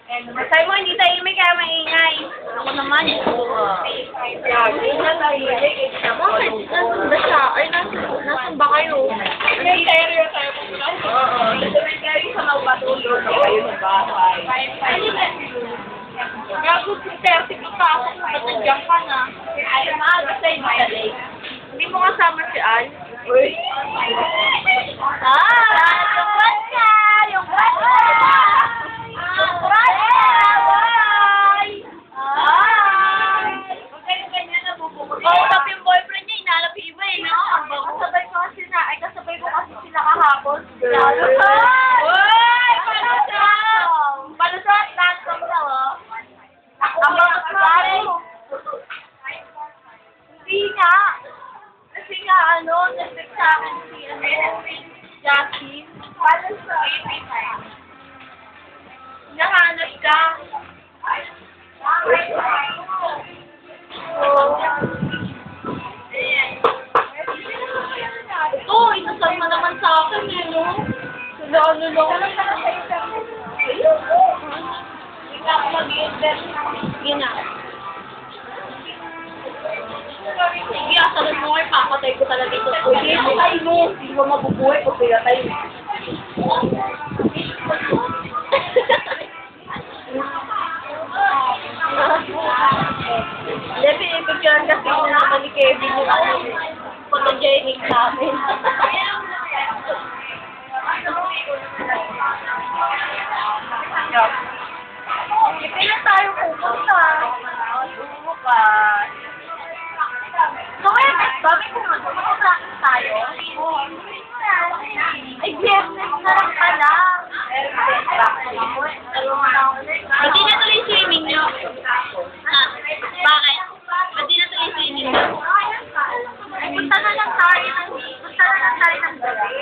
Masay mo, hindi tayo may kaya maingay. Ako naman. Nasan ba siya? Ay, nasan ba kayo? May stereo tayo po muna. Oo. May stereo sa maupatulog. Kayo sa bahay. Gago si Tersi ko pasok na nandiyan ka na. Ay, maaga sa'yo madali. Hindi mo kasama si Al? Uy. Yung bata! Yung bata! Yung bata! Boy! Huwag kayo ganyan na bubukod. Kausap yung boyfriend niya, inalap yung iba eh, no? Kasabay ko kasi sila kahapon. Uy! Palusot! Lahat daw, oh. Ang bakit pare? Hindi nga. Kasi nga, nag-text sa akin si, Jackie. Paano sa nahanap ka. Ito, inasal mo naman sa akin, eh, no? Sila, lang. Hindi ako mag-i-invest. Yun na. Sige, asalan mo ngayon, papatay ko talaga ito. Hindi mo tayo mo. Hindi mo mabubuhay kung pinatay mo. Hindi, pinipicturean kasi naman ni Kevin yung photogenic namin. Hindi na tayo pupunta. Bukas. So, bakit kung mag-usakin tayo? Ay, Biyernes na lang pala. Hindi na tuloy swimming nyo. Bakit? Hindi na tuloy swimming nyo. Punta na lang tayo ng gabi.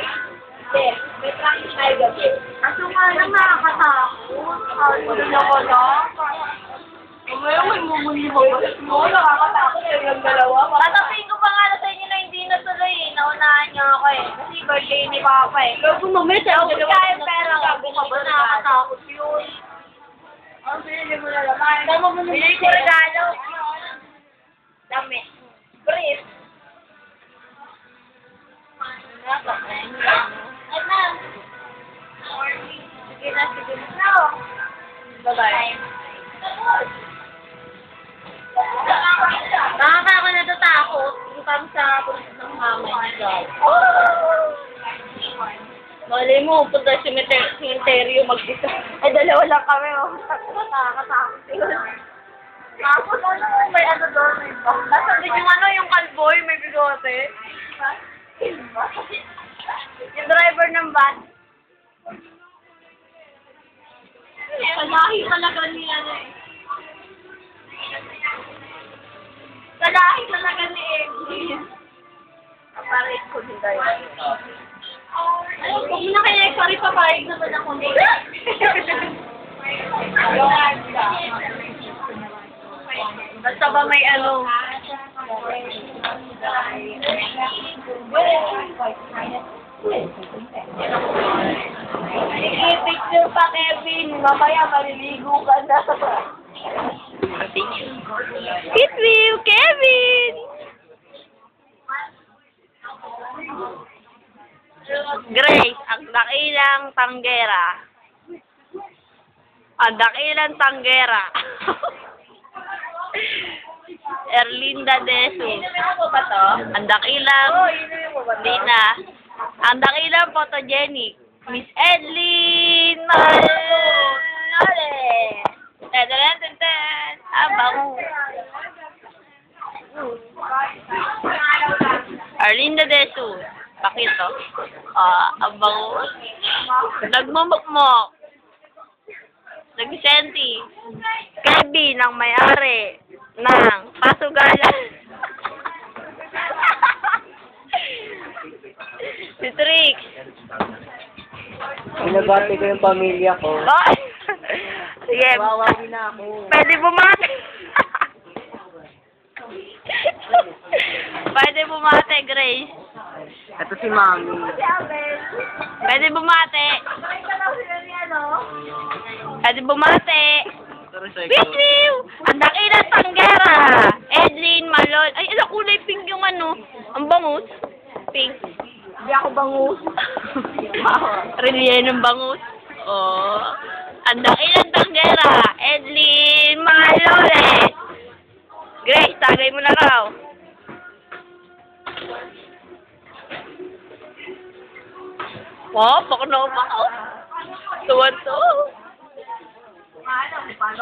May practice tayo gabi. Kaso nga lang nakakatakot. Wala ko lang. Ngayon may mumuli mo ba? Oo, nakakatakot yung dalawa. Tatapiin ko pa nga na sa inyo na hindi natuloy eh. Naunahan niyo ako eh. Kasi birthday ni Papa eh. Pero kung mamaya tayo kaya pera gabi ka ba? Nakakatakot yun. Ang pinili mo na naman. Pinili ko regalo. Dami. Brief. Sige na, sige na. Bye-bye. Nakaka na natatakot. Yung kami sa pulis ng mama niya. Malay mo, punta sa cemetery mag-isa. Ay, dalawa lang kami, oh. Nakakatakot yun. Tapos, may doon, may ba? Nasaan din yung kalboy, may bigote. Yung driver ng van. Kalahi talaga niya eh. Kalahi talaga ni Emily. Kaparit ko din tayo. Kung na kaya sorry, paparig naman ako nito. Basta ba may picture pa, Kevin. Mamaya maliligo ka na. Hit view, Kevin! Grace, ang dakilang tanggera. Ang dakilang tanggera. Erlinda Desus. Ang dakilang Dina. Ang dakilang photogenic. Miss Edlin Malole. Tadadadadad. Abang. Erlinda Desus. Bakit to? Abang. Nagmumukmok. Nagsenti. Kevin ang may-ari ng Pasugalan. Si Trix. Pinabati ko yung pamilya ko. Ay! Sige. Wawawi na ako. Pwede bumate. Pwede bumate, Grace. Ito si Mami. Pwede bumate. sila ni ano? Pwede bumate. Recycle. Bitiw! Ang dakilang tanggera. Edlin, Malol. Ay, ano kulay pink yung ano? Ang bangus. Pink. Hindi ako bangus. Relye ng bangus. Oh. Ang dakilang tanggera. Edlin, Malol. Grace, tagay mo na raw. Wow, baka na ako. Tuwan to. Paano?